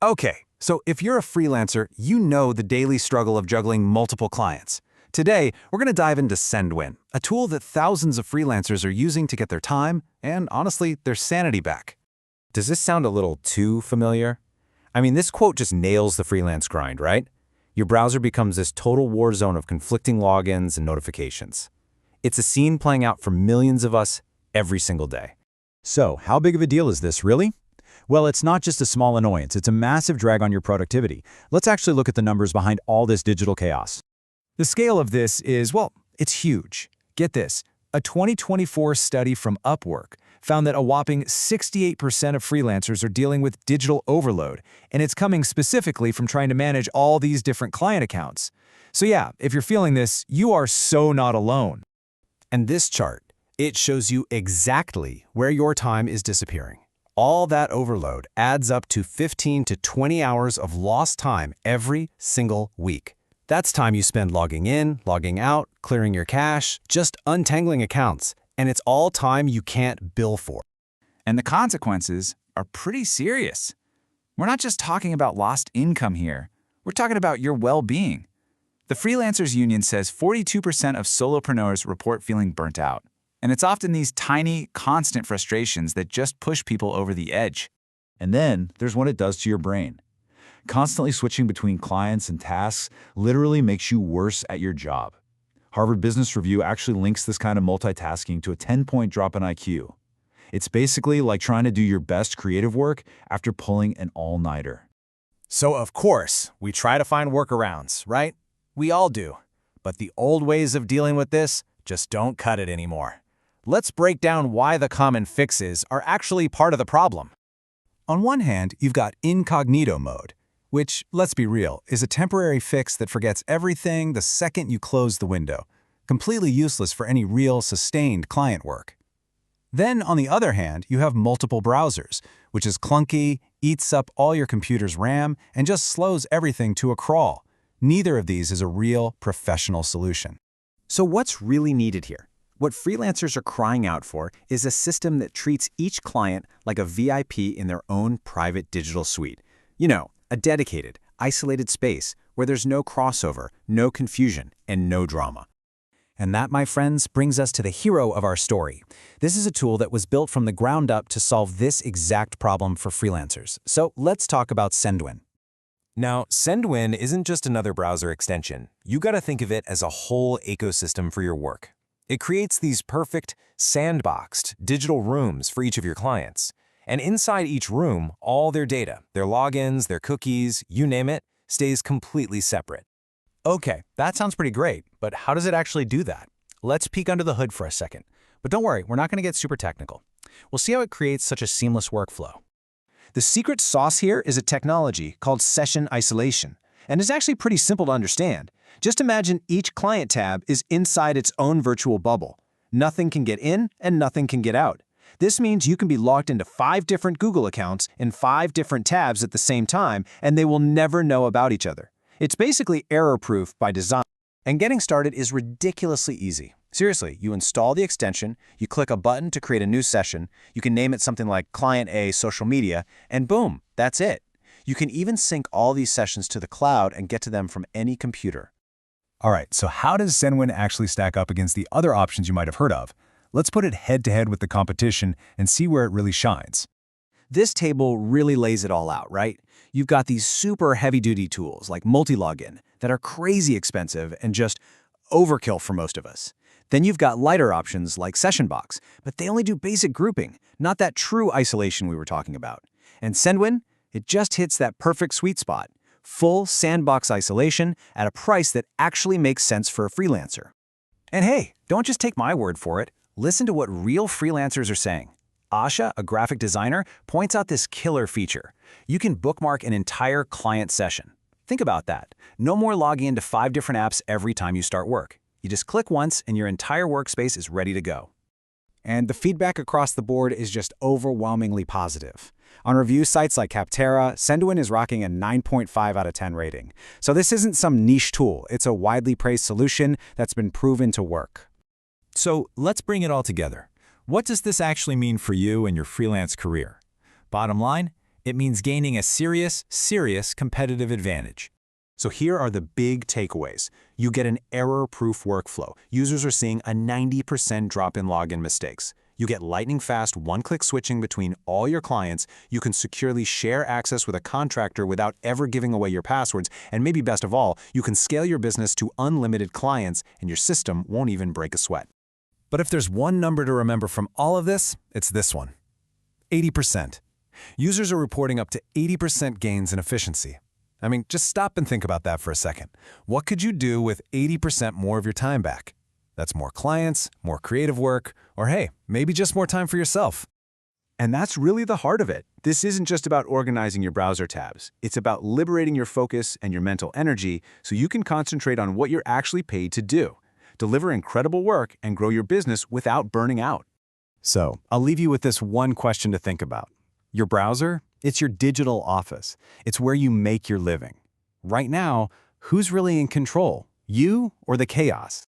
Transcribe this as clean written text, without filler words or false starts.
Okay, so if you're a freelancer, you know the daily struggle of juggling multiple clients. Today, we're going to dive into Sendwin, a tool that thousands of freelancers are using to get their time and, honestly, their sanity back. Does this sound a little too familiar? I mean, this quote just nails the freelance grind, right? Your browser becomes this total war zone of conflicting logins and notifications. It's a scene playing out for millions of us every single day. So, how big of a deal is this, really? Well, it's not just a small annoyance, it's a massive drag on your productivity. Let's actually look at the numbers behind all this digital chaos. The scale of this is, well, it's huge. Get this, a 2024 study from Upwork found that a whopping 68% of freelancers are dealing with digital overload, and it's coming specifically from trying to manage all these different client accounts. So yeah, if you're feeling this, you are so not alone. And this chart, it shows you exactly where your time is disappearing. All that overload adds up to 15 to 20 hours of lost time every single week. That's time you spend logging in, logging out, clearing your cache, just untangling accounts, and it's all time you can't bill for. And the consequences are pretty serious. We're not just talking about lost income here. We're talking about your well-being. The Freelancers Union says 42% of solopreneurs report feeling burnt out. And it's often these tiny, constant frustrations that just push people over the edge. And then there's what it does to your brain. Constantly switching between clients and tasks literally makes you worse at your job. Harvard Business Review actually links this kind of multitasking to a 10-point drop in IQ. It's basically like trying to do your best creative work after pulling an all-nighter. So of course, we try to find workarounds, right? We all do. But the old ways of dealing with this just don't cut it anymore. Let's break down why the common fixes are actually part of the problem. On one hand, you've got incognito mode, which, let's be real, is a temporary fix that forgets everything the second you close the window, completely useless for any real, sustained client work. Then, on the other hand, you have multiple browsers, which is clunky, eats up all your computer's RAM, and just slows everything to a crawl. Neither of these is a real, professional solution. So what's really needed here? What freelancers are crying out for is a system that treats each client like a VIP in their own private digital suite. You know, a dedicated, isolated space where there's no crossover, no confusion, and no drama. And that, my friends, brings us to the hero of our story. This is a tool that was built from the ground up to solve this exact problem for freelancers. So let's talk about Sendwin. Now, Sendwin isn't just another browser extension. You gotta think of it as a whole ecosystem for your work. It creates these perfect, sandboxed digital rooms for each of your clients. And inside each room, all their data, their logins, their cookies, you name it, stays completely separate. Okay, that sounds pretty great, but how does it actually do that? Let's peek under the hood for a second. But don't worry, we're not going to get super technical. We'll see how it creates such a seamless workflow. The secret sauce here is a technology called session isolation, and it's actually pretty simple to understand. Just imagine each client tab is inside its own virtual bubble. Nothing can get in and nothing can get out. This means you can be logged into 5 different Google accounts in 5 different tabs at the same time, and they will never know about each other. It's basically error-proof by design. And getting started is ridiculously easy. Seriously, you install the extension, you click a button to create a new session, you can name it something like Client A Social Media, and boom, that's it. You can even sync all these sessions to the cloud and get to them from any computer. All right, so how does Sendwin actually stack up against the other options you might have heard of? Let's put it head-to-head with the competition and see where it really shines. This table really lays it all out, right? You've got these super heavy-duty tools like multi-login that are crazy expensive and just overkill for most of us. Then you've got lighter options like Sessionbox, but they only do basic grouping, not that true isolation we were talking about. And Sendwin, it just hits that perfect sweet spot. Full sandbox isolation at a price that actually makes sense for a freelancer. And hey, don't just take my word for it. Listen to what real freelancers are saying. Asha, a graphic designer, points out this killer feature. You can bookmark an entire client session. Think about that. No more logging into 5 different apps every time you start work. You just click once and your entire workspace is ready to go. And the feedback across the board is just overwhelmingly positive. On review sites like Capterra, Sendwin is rocking a 9.5 out of 10 rating. So this isn't some niche tool. It's a widely praised solution that's been proven to work. So let's bring it all together. What does this actually mean for you and your freelance career? Bottom line, It means gaining a serious competitive advantage. So here are the big takeaways. You get an error-proof workflow. Users are seeing a 90% drop in login mistakes. You get lightning-fast one-click switching between all your clients. You can securely share access with a contractor without ever giving away your passwords. And maybe best of all, you can scale your business to unlimited clients, and your system won't even break a sweat. But if there's one number to remember from all of this, it's this one: 80%. Users are reporting up to 80% gains in efficiency. I mean, just stop and think about that for a second. What could you do with 80% more of your time back? That's more clients, more creative work, or hey, maybe just more time for yourself. And that's really the heart of it. This isn't just about organizing your browser tabs. It's about liberating your focus and your mental energy so you can concentrate on what you're actually paid to do. Deliver incredible work and grow your business without burning out. So, I'll leave you with this one question to think about. Your browser? It's your digital office. It's where you make your living. Right now, who's really in control? You or the chaos?